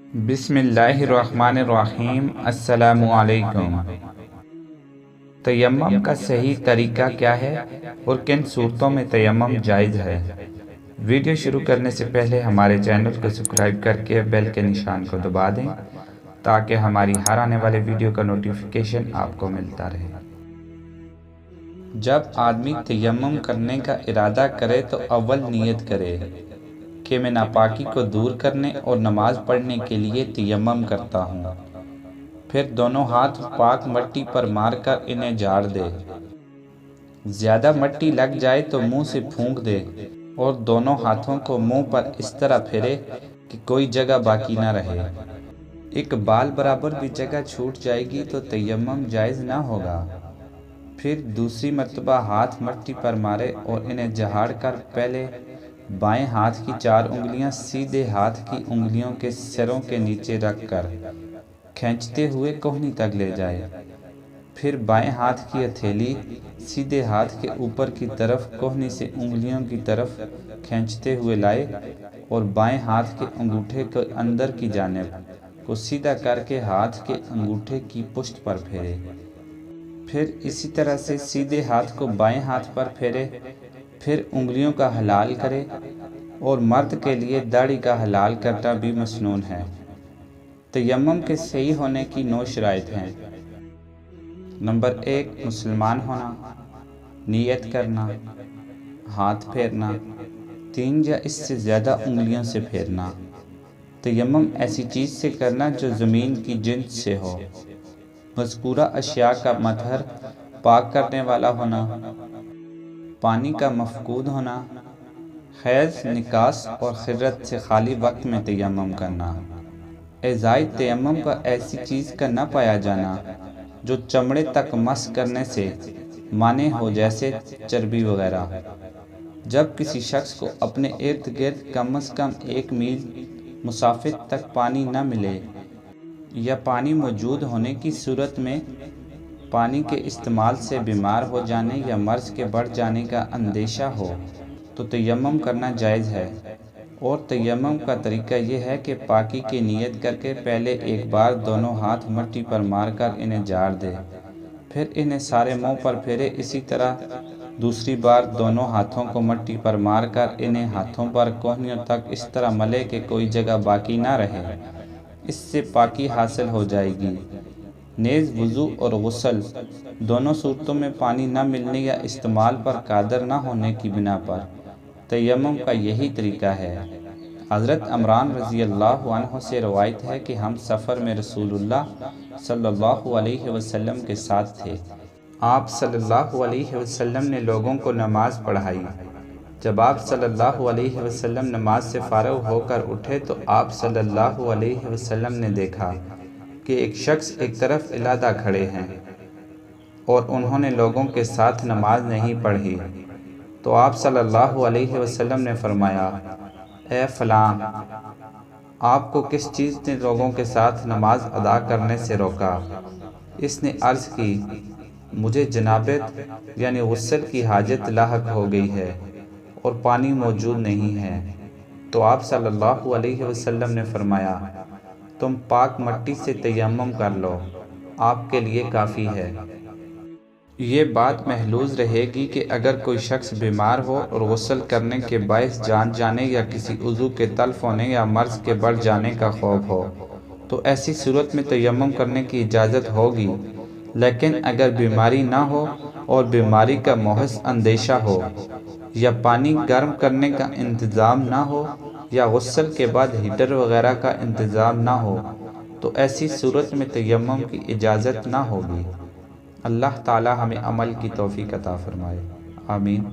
بسم اللہ الرحمن الرحیم۔ السلام علیکم۔ تیمم کا صحیح طریقہ کیا ہے اور کن صورتوں میں تیمم جائز ہے؟ ویڈیو شروع کرنے سے پہلے ہمارے چینل کو سبسکرائب کر کے بیل کے نشان کو دبا دیں تاکہ ہماری ہر آنے والے ویڈیو کا نوٹیفیکیشن آپ کو ملتا رہے۔ جب آدمی تیمم کرنے کا ارادہ کرے تو اول نیت کرے کہ میں ناپاکی کو دور کرنے اور نماز پڑھنے کے لیے تیمم کرتا ہوں۔ پھر دونوں ہاتھ پاک مٹی پر مار کر انہیں جھاڑ دے۔ زیادہ مٹی لگ جائے تو منہ سے پھونک دے اور دونوں ہاتھوں کو منہ پر اس طرح پھیرے کہ کوئی جگہ باقی نہ رہے۔ ایک بال برابر بھی جگہ چھوٹ جائے گی تو تیمم جائز نہ ہوگا۔ پھر دوسری مرتبہ ہاتھ مٹی پر مارے اور انہیں جھاڑ کر پہلے بائیں ہاتھ کی 4 انگلیاں سیدھے ہاتھ کی انگلیوں کے سروں کے نیچے رکھ کر کھینچتے ہوئے کوہنی تک لے جائے۔ پھر بائیں ہاتھ کی ہتھیلی سیدھے ہاتھ کے اوپر کی طرف کوہنی سے انگلیوں کی طرف کھینچتے ہوئے لائے اور بائیں ہاتھ کے انگوٹھے کے اندر کی جانب کو سیدھا کر کے ہاتھ کے انگوٹھے کی پشت پر پھیرے۔ پھر اسی طرح سے سیدھے ہاتھ کو بائیں ہاتھ پر پھیرے۔ پھر انگلیوں کا حلال کرے اور مرد کے لیے داڑھی کا حلال کرنا بھی مسنون ہے۔ تیمم کے صحیح ہونے کی 9 شرائط ہیں۔ نمبر 1، مسلمان ہونا، نیت کرنا، ہاتھ پھیرنا، 3 یا اس سے زیادہ انگلیوں سے پھیرنا۔ تیمم ایسی چیز سے کرنا جو زمین کی جنس سے ہو۔ مذکورہ اشیاء کا مطہر پاک کرنے والا ہونا، پانی کا مفقود ہونا، حیض، نکاس اور خرت سے خالی وقت میں تیمم کرنا۔ ازائے تیمم کا ایسی چیز کا نہ پایا جانا جو چمڑے تک مس کرنے سے مانع ہو، جیسے چربی وغیرہ۔ جب کسی شخص کو اپنے ارد گرد کم از کم 1 میل مسافت تک پانی نہ ملے یا پانی موجود ہونے کی صورت میں پانی کے استعمال سے بیمار ہو جانے یا مرض کے بڑھ جانے کا اندیشہ ہو تو تیمم کرنا جائز ہے۔ اور تیمم کا طریقہ یہ ہے کہ پاکی کی نیت کر کے پہلے ایک بار دونوں ہاتھ مٹی پر مار کر انہیں جھاڑ دے، پھر انہیں سارے منہ پر پھیرے۔ اسی طرح دوسری بار دونوں ہاتھوں کو مٹی پر مار کر انہیں ہاتھوں پر کوہنیوں تک اس طرح ملے کہ کوئی جگہ باقی نہ رہے۔ اس سے پاکی حاصل ہو جائے گی۔ نیز وضو اور غسل دونوں صورتوں میں پانی نہ ملنے یا استعمال پر قادر نہ ہونے کی بنا پر تیمم کا یہی طریقہ ہے۔ حضرت عمران رضی اللہ عنہ سے روایت ہے کہ ہم سفر میں رسول اللہ صلی اللہ علیہ وسلم کے ساتھ تھے۔ آپ صلی اللہ علیہ وسلم نے لوگوں کو نماز پڑھائی۔ جب آپ صلی اللہ علیہ وسلم نماز سے فارغ ہو کر اٹھے تو آپ صلی اللہ علیہ وسلم نے دیکھا کہ ایک شخص ایک طرف علیحدہ کھڑے ہیں اور انہوں نے لوگوں کے ساتھ نماز نہیں پڑھی۔ تو آپ صلی اللہ علیہ وسلم نے فرمایا، اے فلاں، آپ کو کس چیز نے لوگوں کے ساتھ نماز ادا کرنے سے روکا؟ اس نے عرض کی، مجھے جنابت یعنی غسل کی حاجت لاحق ہو گئی ہے اور پانی موجود نہیں ہے۔ تو آپ صلی اللہ علیہ وسلم نے فرمایا، تم پاک مٹی سے تیمم کر لو، آپ کے لیے کافی ہے۔ یہ بات محفوظ رہے گی کہ اگر کوئی شخص بیمار ہو اور غسل کرنے کے باعث جان جانے یا کسی عضو کے تلف ہونے یا مرض کے بڑھ جانے کا خوف ہو تو ایسی صورت میں تیمم کرنے کی اجازت ہوگی۔ لیکن اگر بیماری نہ ہو اور بیماری کا محض اندیشہ ہو یا پانی گرم کرنے کا انتظام نہ ہو یا غسل کے بعد ہیٹر وغیرہ کا انتظام نہ ہو تو ایسی صورت میں تیمم کی اجازت نہ ہوگی۔ اللہ تعالی ہمیں عمل کی توفیق عطا فرمائے، آمین۔